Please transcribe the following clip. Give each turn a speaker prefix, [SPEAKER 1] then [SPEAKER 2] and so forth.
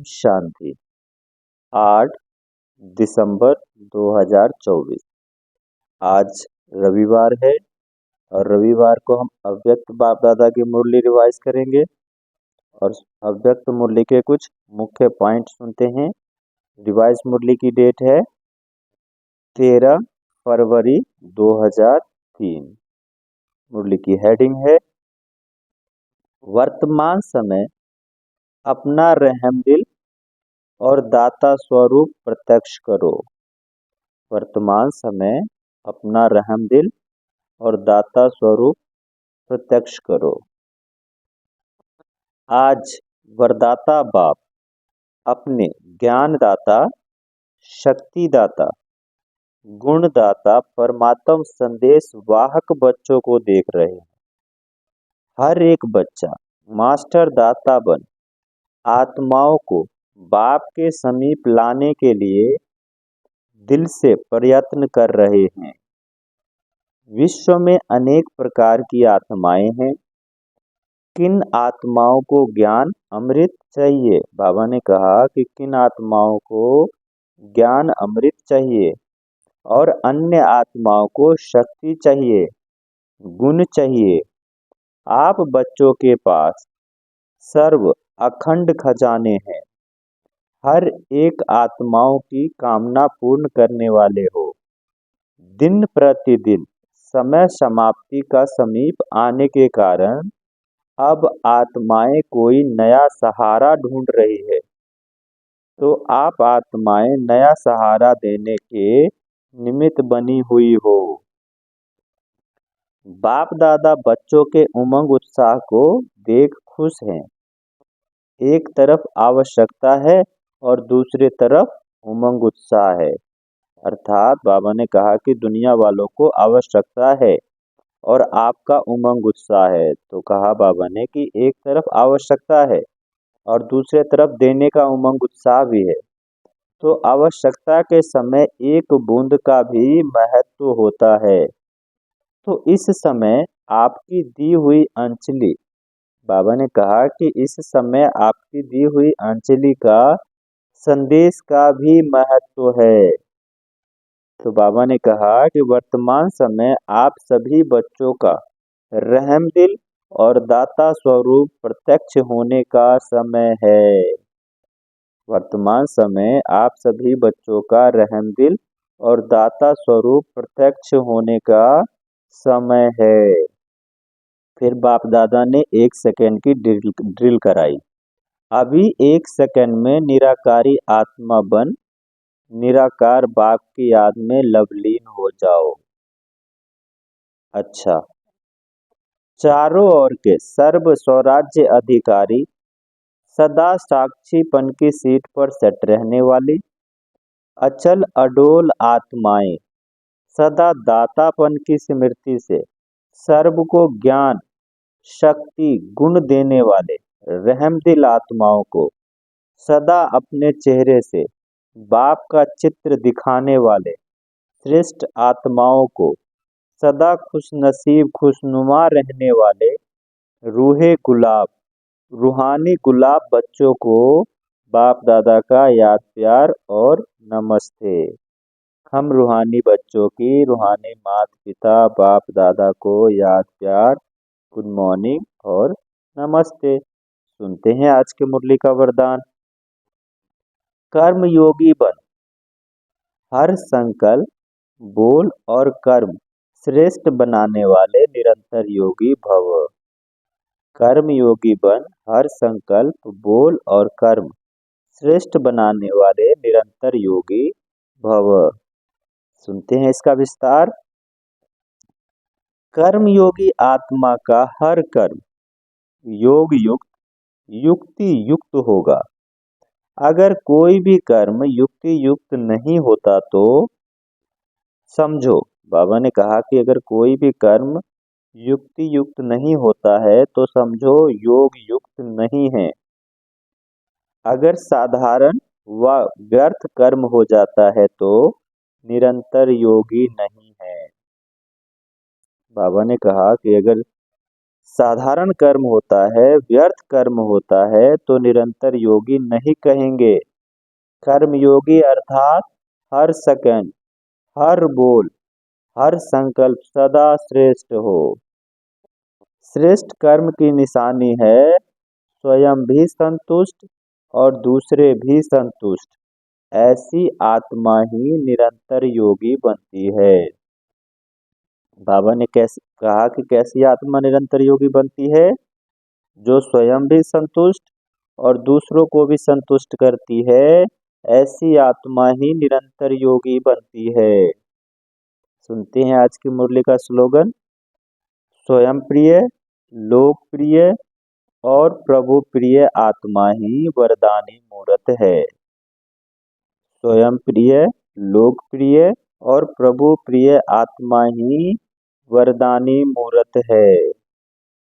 [SPEAKER 1] शांति। 8 दिसंबर 2024। आज रविवार है और रविवार को हम अव्यक्त बाप दादा की मुरली रिवाइज करेंगे और अव्यक्त मुरली के कुछ मुख्य पॉइंट सुनते हैं। रिवाइज मुरली की डेट है 13 फरवरी 2003। मुरली की हेडिंग है वर्तमान समय अपना रहमदिल और दाता स्वरूप प्रत्यक्ष करो। वर्तमान समय अपना रहमदिल और दाता स्वरूप प्रत्यक्ष करो। आज वरदाता बाप अपने ज्ञानदाता, शक्तिदाता, गुणदाता, परमात्म संदेश वाहक बच्चों को देख रहे हैं। हर एक बच्चा मास्टर दाता बन आत्माओं को बाप के समीप लाने के लिए दिल से प्रयत्न कर रहे हैं। विश्व में अनेक प्रकार की आत्माएं हैं। किन आत्माओं को ज्ञान अमृत चाहिए? बाबा ने कहा कि किन आत्माओं को ज्ञान अमृत चाहिए और अन्य आत्माओं को शक्ति चाहिए, गुण चाहिए। आप बच्चों के पास सर्व अखंड खजाने हैं। हर एक आत्माओं की कामना पूर्ण करने वाले हो। दिन प्रतिदिन समय समाप्ति का समीप आने के कारण अब आत्माएं कोई नया सहारा ढूंढ रही है, तो आप आत्माएं नया सहारा देने के निमित्त बनी हुई हो। बाप दादा बच्चों के उमंग उत्साह को देख खुश हैं। एक तरफ आवश्यकता है और दूसरी तरफ उमंग उत्साह है। अर्थात बाबा ने कहा कि दुनिया वालों को आवश्यकता है और आपका उमंग उत्साह है। तो कहा बाबा ने कि एक तरफ आवश्यकता है और दूसरे तरफ देने का उमंग उत्साह भी है। तो आवश्यकता के समय एक बूंद का भी महत्व होता है। तो इस समय आपकी दी हुई अंजलि, बाबा ने कहा कि इस समय आपकी दी हुई अंजलि का संदेश का भी महत्व है। तो बाबा ने कहा कि वर्तमान समय आप सभी बच्चों का रहमदिल और दाता स्वरूप प्रत्यक्ष होने का समय है। वर्तमान समय आप सभी बच्चों का रहमदिल और दाता स्वरूप प्रत्यक्ष होने का समय है। फिर बाप दादा ने 1 सेकेंड की ड्रिल कराई। अभी 1 सेकेंड में निराकारी आत्मा बन निराकार बाप की याद में लवलीन हो जाओ। अच्छा, चारों ओर के सर्व स्वराज्य अधिकारी, सदा साक्षीपन की सीट पर सेट रहने वाली अचल अडोल आत्माएं, सदा दातापन की स्मृति से सर्व को ज्ञान, शक्ति, गुण देने वाले रहमदिल आत्माओं को सदा अपने चेहरे से बाप का चित्र दिखाने वाले श्रेष्ठ आत्माओं को सदा खुश नसीब खुशनुमा रहने वाले रूहे गुलाब, रूहानी गुलाब बच्चों को बाप दादा का याद प्यार और नमस्ते। हम रूहानी बच्चों की रूहानी माता पिता बाप दादा को याद प्यार, गुड मॉर्निंग और नमस्ते। सुनते हैं आज के मुरली का वरदान। कर्म योगी बन हर संकल्प, बोल और कर्म श्रेष्ठ बनाने वाले निरंतर योगी भव। कर्म योगी बन हर संकल्प, बोल और कर्म श्रेष्ठ बनाने वाले निरंतर योगी भव। सुनते हैं इसका विस्तार। कर्म योगी आत्मा का हर कर्म योग युक्त, युक्ति युक्त होगा। अगर कोई भी कर्म युक्ति युक्त नहीं होता तो समझो, बाबा ने कहा कि अगर कोई भी कर्म युक्ति युक्त नहीं होता है तो समझो योग युक्त नहीं है। अगर साधारण व व्यर्थ कर्म हो जाता है तो निरंतर योगी नहीं है। बाबा ने कहा कि अगर साधारण कर्म होता है, व्यर्थ कर्म होता है तो निरंतर योगी नहीं कहेंगे। कर्मयोगी अर्थात हर सेकंड, हर बोल, हर संकल्प सदा श्रेष्ठ हो। श्रेष्ठ कर्म की निशानी है स्वयं भी संतुष्ट और दूसरे भी संतुष्ट। ऐसी आत्मा ही निरंतर योगी बनती है। बाबा ने कैसे कहा कि कैसी आत्मा निरंतर योगी बनती है? जो स्वयं भी संतुष्ट और दूसरों को भी संतुष्ट करती है, ऐसी आत्मा ही निरंतर योगी बनती है। सुनते हैं आज की मुरली का स्लोगन। स्वयं प्रिय, लोक प्रिय और प्रभु प्रिय आत्मा ही वरदानी मूर्त है। स्वयं प्रिय, लोक प्रिय और प्रभु प्रिय आत्मा ही वरदानी मूर्त है।